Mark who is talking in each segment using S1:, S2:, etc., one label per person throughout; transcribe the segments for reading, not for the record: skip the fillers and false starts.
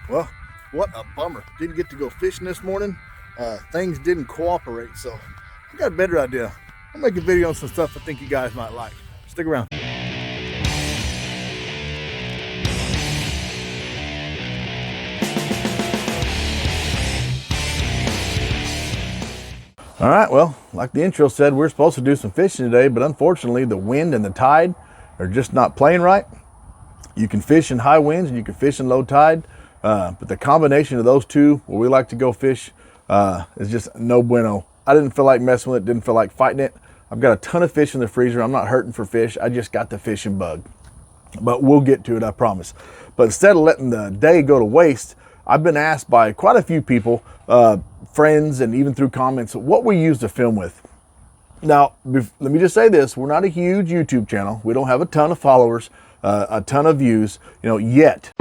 S1: Well, what a bummer. Didn't get to go fishing this morning. Things didn't cooperate, so I got a better idea. I'll make a video on some stuff I think you guys might like. Stick around. All right, well, like the intro said, we're supposed to do some fishing today, but unfortunately the wind and the tide are just not playing right. You can fish in high winds and you can fish in low tide, but the combination of those two, where we like to go fish, is just no bueno. I didn't feel like messing with it, didn't feel like fighting it. I've got a ton of fish in the freezer. I'm not hurting for fish. I just got the fishing bug, but we'll get to it, I promise. But instead of letting the day go to waste, I've been asked by quite a few people, friends, and even through comments, what we use to film with. Now, let me just say this. We're not a huge YouTube channel. We don't have a ton of followers, a ton of views, yet.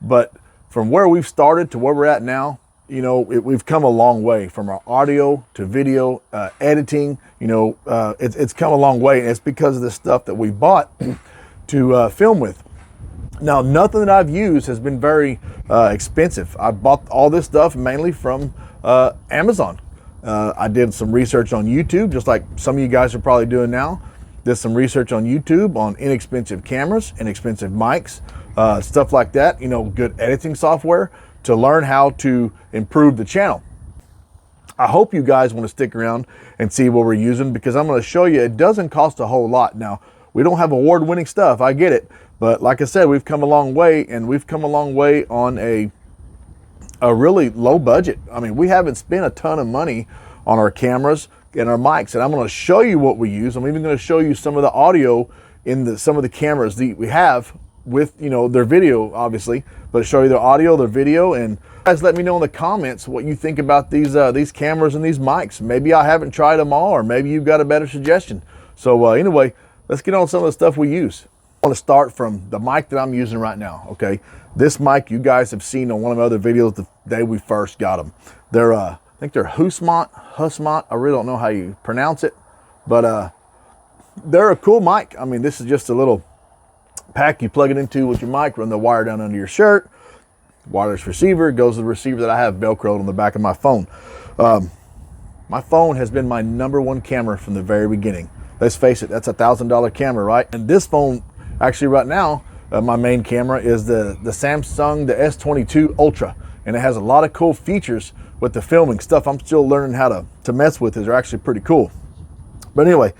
S1: But from where we've started to where we're at now, we've come a long way from our audio to video, editing, it's come a long way. And it's because of the stuff that we bought to film with. Now, nothing that I've used has been very expensive. I bought all this stuff mainly from Amazon. I did some research on YouTube, just like some of you guys are probably doing now. Did some research on YouTube on inexpensive cameras, inexpensive mics, stuff like that, good editing software to learn how to improve the channel. I hope you guys want to stick around and see what we're using, because I'm going to show you it doesn't cost a whole lot. Now, we don't have award-winning stuff, I get it, but like I said, we've come a long way, and we've come a long way on a really low budget. I mean, we haven't spent a ton of money on our cameras and our mics, and I'm going to show you what we use. I'm even going to show you some of the audio in some of the cameras that we have with their video, obviously, but show you their audio, their video, and guys, let me know in the comments what you think about these cameras and these mics. Maybe I haven't tried them all, or maybe you've got a better suggestion. So anyway, let's get on some of the stuff we use. I want to start from the mic that I'm using right now. Okay, this mic you guys have seen on one of my other videos the day we first got them. They're I think they're Husmont. I really don't know how you pronounce it, but they're a cool mic. I mean, this is just a little pack you plug it into with your mic, run the wire down under your shirt, wireless receiver, goes to the receiver that I have Velcroed on the back of my phone. My phone has been my number one camera from the very beginning. Let's face it, that's $1,000 camera, right? And this phone, actually right now, my main camera is the Samsung, the S22 Ultra, and it has a lot of cool features with the filming stuff. I'm still learning how to mess with it. They're actually pretty cool. But anyway,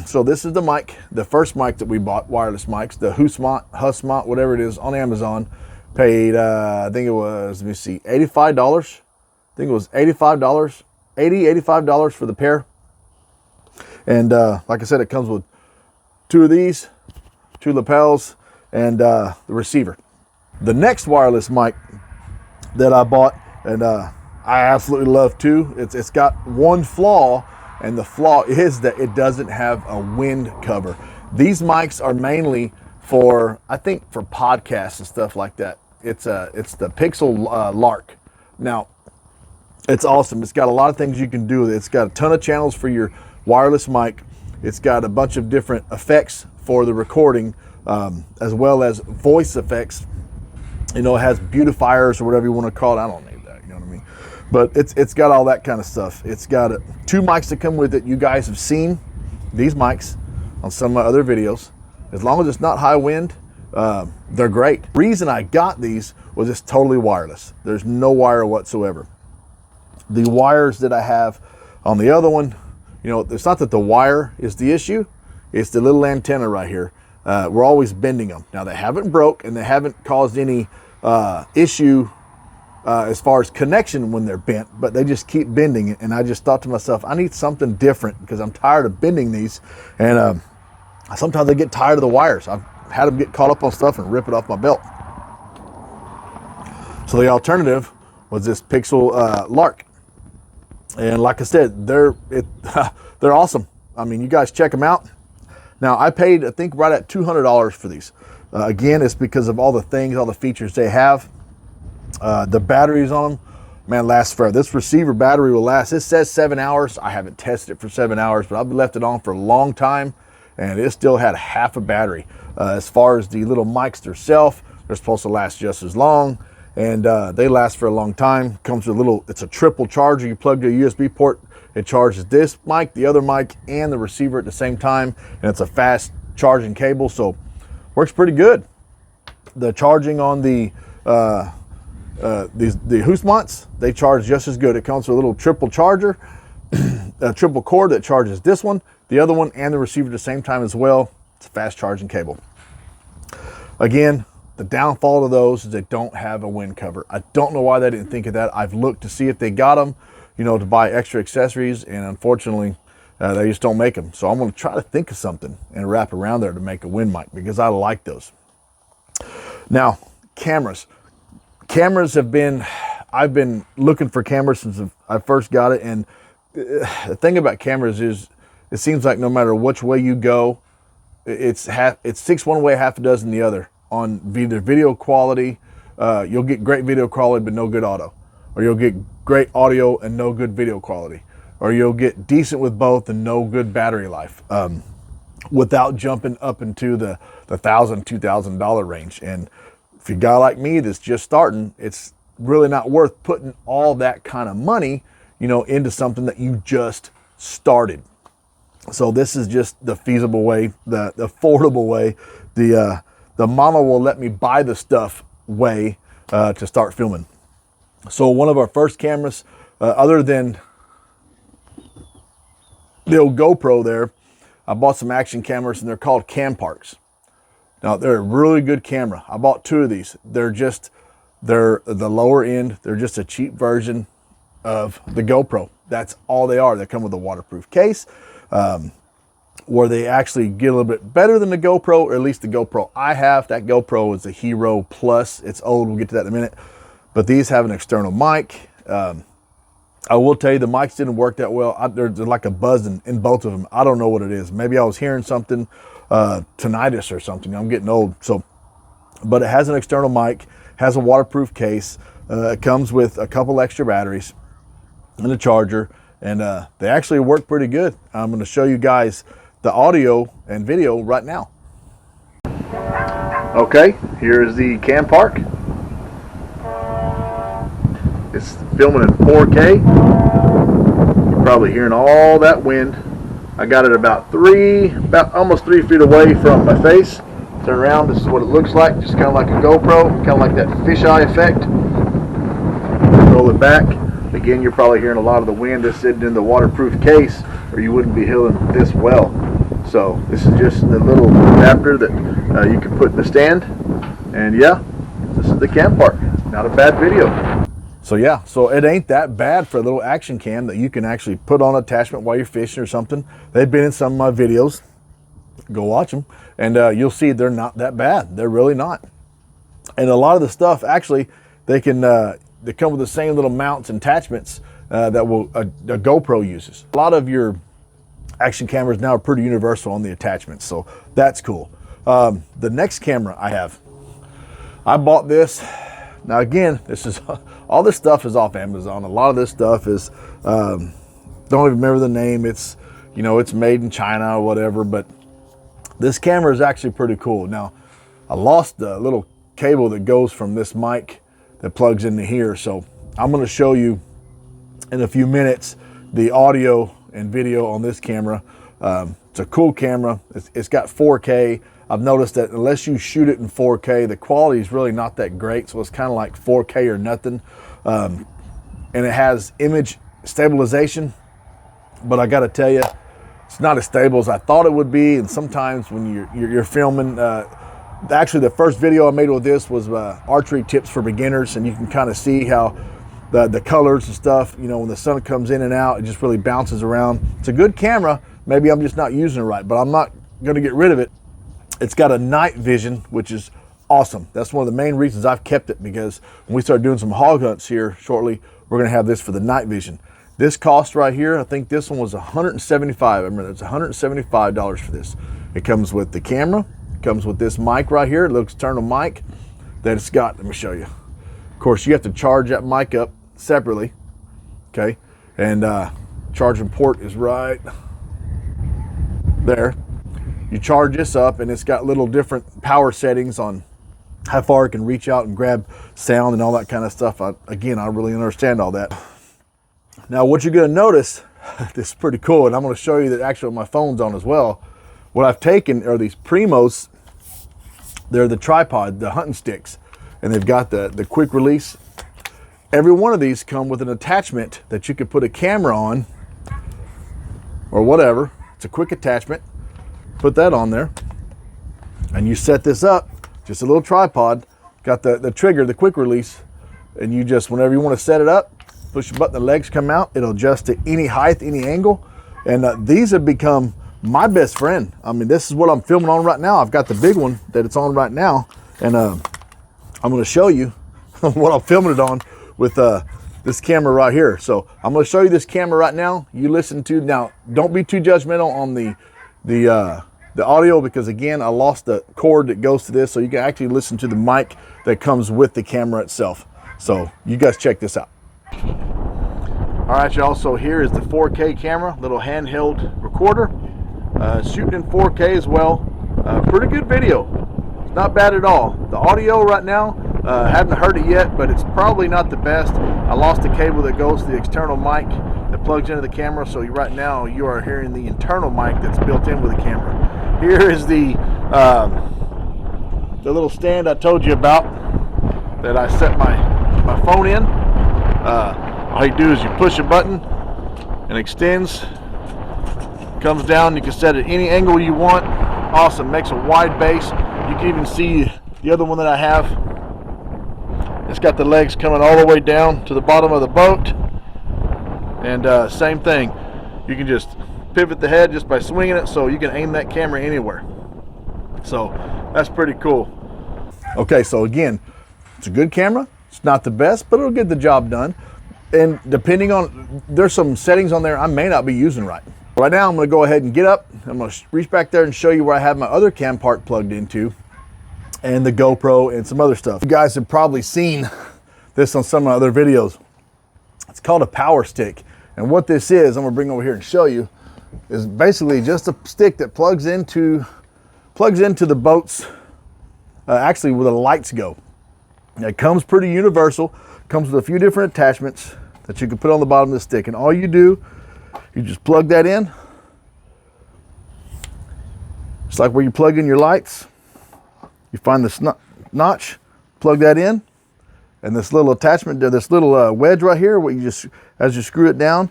S1: so this is the mic, the first mic that we bought, wireless mics, the Husmont, whatever it is, on Amazon. Paid, I think it was, let me see, $85. I think it was $85, $85 for the pair. And like I said, it comes with two of these, two lapels, and the receiver. The next wireless mic that I bought, and I absolutely love too, it's got one flaw, and the flaw is that it doesn't have a wind cover. These mics are mainly for, I think, for podcasts and stuff like that. It's the Pixel Lark. Now, it's awesome. It's got a lot of things you can do with it. It's got a ton of channels for your wireless mic. It's got a bunch of different effects for the recording, as well as voice effects. It has beautifiers or whatever you want to call it. I don't need that, you know what I mean? But it's got all that kind of stuff. It's got two mics that come with it. You guys have seen these mics on some of my other videos. As long as it's not high wind, they're great. The reason I got these was it's totally wireless. There's no wire whatsoever. The wires that I have on the other one, it's not that the wire is the issue. It's the little antenna right here. We're always bending them. Now, they haven't broke, and they haven't caused any issue as far as connection when they're bent, but they just keep bending it. And I just thought to myself, I need something different because I'm tired of bending these. And sometimes I get tired of the wires. I've had them get caught up on stuff and rip it off my belt. So the alternative was this Pixel Lark. And like I said, they're awesome. I mean, you guys check them out. Now, I paid, I think, right at $200 for these. Again, it's because of all the things, all the features they have. The batteries on them, man, last forever. This receiver battery will last. It says 7 hours. I haven't tested it for 7 hours, but I've left it on for a long time, and it still had half a battery. As far as the little mics themselves, they're supposed to last just as long, and they last for a long time. Comes with a little, it's a triple charger. You plug to a USB port, it charges this mic, the other mic, and the receiver at the same time, and it's a fast charging cable, so works pretty good. The charging on the Hoostmonts, they charge just as good. It comes with a little triple charger, a triple cord that charges this one, the other one, and the receiver at the same time as well. It's a fast charging cable. Again, the downfall of those is they don't have a wind cover. I don't know why they didn't think of that. I've looked to see if they got them, you know, to buy extra accessories, and unfortunately, they just don't make them. So I'm going to try to think of something and wrap around there to make a wind mic, because I like those. Now, cameras. Cameras have been, I've been looking for cameras since I first got it, and the thing about cameras is it seems like no matter which way you go, it's six one way, half a dozen the other. On either video quality, you'll get great video quality but no good auto, or you'll get great audio and no good video quality, or you'll get decent with both and no good battery life, without jumping up into the $1,000, $2,000 range. And if you're a guy like me that's just starting, it's really not worth putting all that kind of money, you know, into something that you just started. So this is just the feasible way, the affordable way, the mama will let me buy the stuff way to start filming. So one of our first cameras, other than the old GoPro there, I bought some action cameras, and they're called Cam Parks. Now they're a really good camera. I bought two of these. They're the lower end. They're just a cheap version of the GoPro. That's all they are. They come with a waterproof case, where they actually get a little bit better than the GoPro, or at least the GoPro I have. That GoPro is the Hero Plus. It's old. We'll get to that in a minute. But these have an external mic. I will tell you, the mics didn't work that well. There's like a buzz in both of them. I don't know what it is. Maybe I was hearing something, tinnitus or something. I'm getting old. So, but it has an external mic, has a waterproof case. It comes with a couple extra batteries and a charger, and they actually work pretty good. I'm going to show you guys the audio and video right now. Okay, here is the Cam Park. It's filming in 4K. You're probably hearing all that wind. I got it about almost 3 feet away from my face. Turn around, this is what it looks like. Just kind of like a GoPro, kind of like that fisheye effect. Roll it back. Again, you're probably hearing a lot of the wind that's sitting in the waterproof case, or you wouldn't be hearing this well. So this is just the little adapter that you can put in the stand. And yeah, this is the Cam Park. Not a bad video. So yeah, so it ain't that bad for a little action cam that you can actually put on attachment while you're fishing or something. They've been in some of my videos. Go watch them, and you'll see they're not that bad. They're really not. And a lot of the stuff, actually, they come with the same little mounts and attachments that a GoPro uses. A lot of your action cameras now are pretty universal on the attachments, so that's cool. The next camera I have, I bought this. Now again, this is all this stuff is off Amazon. A lot of this stuff is don't even remember the name. It's, you know, it's made in China or whatever, but this camera is actually pretty cool. Now, I lost the little cable that goes from this mic that plugs into here, so I'm going to show you in a few minutes the audio and video on this camera. It's a cool camera. It's got 4K. I've noticed that unless you shoot it in 4K, the quality is really not that great, so it's kind of like 4K or nothing. And it has image stabilization, but I got to tell you, it's not as stable as I thought it would be. And sometimes when you're filming, actually the first video I made with this was archery tips for beginners, and you can kind of see how the colors and stuff, you know, when the sun comes in and out, it just really bounces around. It's a good camera. Maybe I'm just not using it right, but I'm not going to get rid of it. It's got a night vision, which is awesome. That's one of the main reasons I've kept it, because when we start doing some hog hunts here shortly, we're going to have this for the night vision. This cost right here, I think this one was $175. I remember it's $175 for this. It comes with the camera, it comes with this mic right here, the external mic that it's got. Let me show you. Of course, you have to charge that mic up separately, okay? And charging port is right there. You charge this up, and it's got little different power settings on how far it can reach out and grab sound and all that kind of stuff. I really understand all that. Now, what you're going to notice, this is pretty cool, and I'm going to show you that actually my phone's on as well. What I've taken are these Primos. They're the tripod, the hunting sticks, and they've got the quick release. Every one of these come with an attachment that you could put a camera on or whatever. It's a quick attachment. Put that on there, and you set this up. Just a little tripod, got the trigger, the quick release, and you just, whenever you want to set it up, push the button, the legs come out, it'll adjust to any height, any angle, and these have become my best friend. I mean, this is what I'm filming on right now. I've got the big one that it's on right now, and I'm going to show you what I'm filming it on with this camera right here. So I'm going to show you this camera right now. You listen to, now don't be too judgmental on the audio, because again, I lost the cord that goes to this, so you can actually listen to the mic that comes with the camera itself. So you guys check this out. All right, y'all, so here is the 4K camera, little handheld recorder, shooting in 4K as well. Pretty good video, it's not bad at all. The audio right now, haven't heard it yet, but it's probably not the best. I lost the cable that goes to the external mic that plugs into the camera, so right now you are hearing the internal mic that's built in with the camera. Here is the little stand I told you about that I set my phone in. All you do is you push a button and extends, comes down. You can set it any angle you want. Awesome, makes a wide base. You can even see the other one that I have. It's got the legs coming all the way down to the bottom of the boat, and same thing, you can just pivot the head just by swinging it, so you can aim that camera anywhere. So that's pretty cool. Okay, so again, it's a good camera. It's not the best, but it'll get the job done. And depending on, there's some settings on there I may not be using right. Right now, I'm going to go ahead and get up. I'm going to reach back there and show you where I have my other cam part plugged into, and the GoPro and some other stuff. You guys have probably seen this on some of my other videos. It's called a power stick. And what this is, I'm going to bring over here and show you, is basically just a stick that plugs into the boats, actually where the lights go. It comes pretty universal, comes with a few different attachments that you can put on the bottom of the stick, and all you do, you just plug that in. It's like where you plug in your lights. You find the notch, plug that in, and this little attachment, this little wedge right here, where you just, as you screw it down,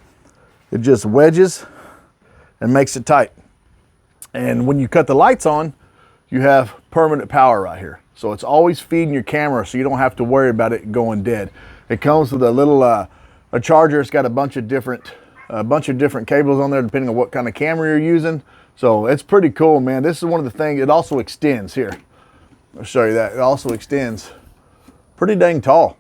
S1: it just wedges and makes it tight. And when you cut the lights on, you have permanent power right here. So it's always feeding your camera, so you don't have to worry about it going dead. It comes with a little a charger. It's got a bunch of different cables on there, depending on what kind of camera you're using. So it's pretty cool, man. This is one of the things. It also extends here. I'll show you that. It also extends pretty dang tall.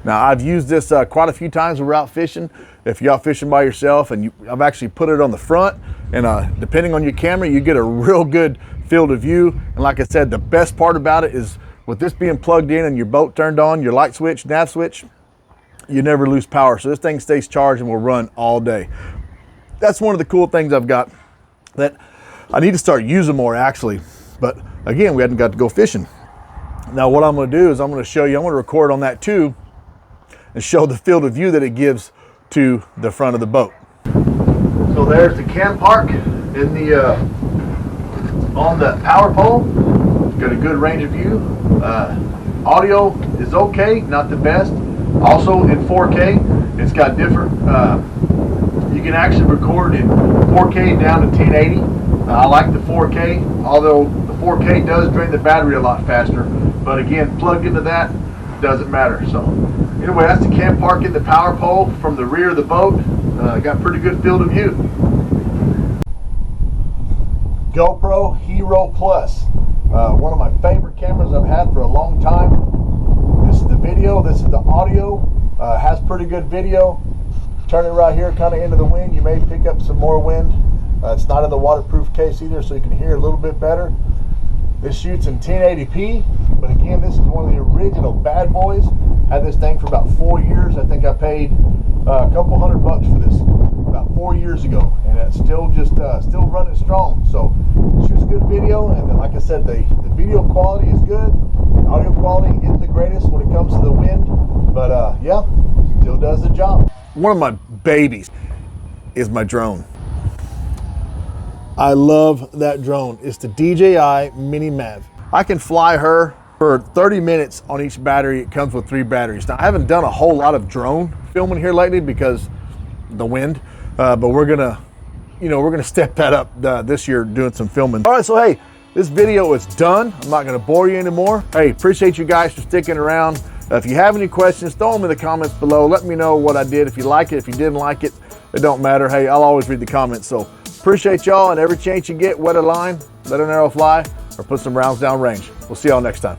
S1: Now, I've used this quite a few times when we're out fishing. If you're out fishing by yourself, and I've actually put it on the front, and depending on your camera, you get a real good field of view. And like I said, the best part about it is with this being plugged in and your boat turned on, your light switch, nav switch, you never lose power. So this thing stays charged and will run all day. That's one of the cool things I've got that I need to start using more, actually. But again, we hadn't got to go fishing. Now what I'm going to do is I'm going to show you, I'm going to record on that too and show the field of view that it gives to the front of the boat. So there's the cam park in the on the power pole. Got a good range of view. Audio is okay, not the best. Also in 4K, it's got different. You can actually record in 4K down to 1080. I like the 4K, although the 4K does drain the battery a lot faster. But again, plugged into that, doesn't matter. So anyway, that's the cam park in the power pole from the rear of the boat. Got pretty good field of view. GoPro Hero Plus, one of my favorite cameras I've had for a long time. This is the video, this is the audio. Has pretty good video. Turn it right here, kind of into the wind. You may pick up some more wind. It's not in the waterproof case either, so you can hear a little bit better. This shoots in 1080p, but again, this is one of the original bad boys. Had this thing for about 4 years. I think I paid a couple $100 for this about 4 years ago, and it's still just still running strong. So shoots good video, and then, like I said, the video quality is good. Audio quality isn't the greatest when it comes to the wind, but yeah, still does the job. One of my babies is my drone. I love that drone. It's the DJI Mini Mav. I can fly her for 30 minutes on each battery. It comes with 3 batteries. Now, I haven't done a whole lot of drone filming here lately because the wind, but we're gonna step that up this year doing some filming. All right, so hey, this video is done. I'm not gonna bore you anymore. Hey, appreciate you guys for sticking around. If you have any questions, throw them in the comments below. Let me know what I did. If you like it, if you didn't like it, it don't matter. Hey, I'll always read the comments. So appreciate y'all, and every chance you get, wet a line, let an arrow fly, or put some rounds down range. We'll see y'all next time.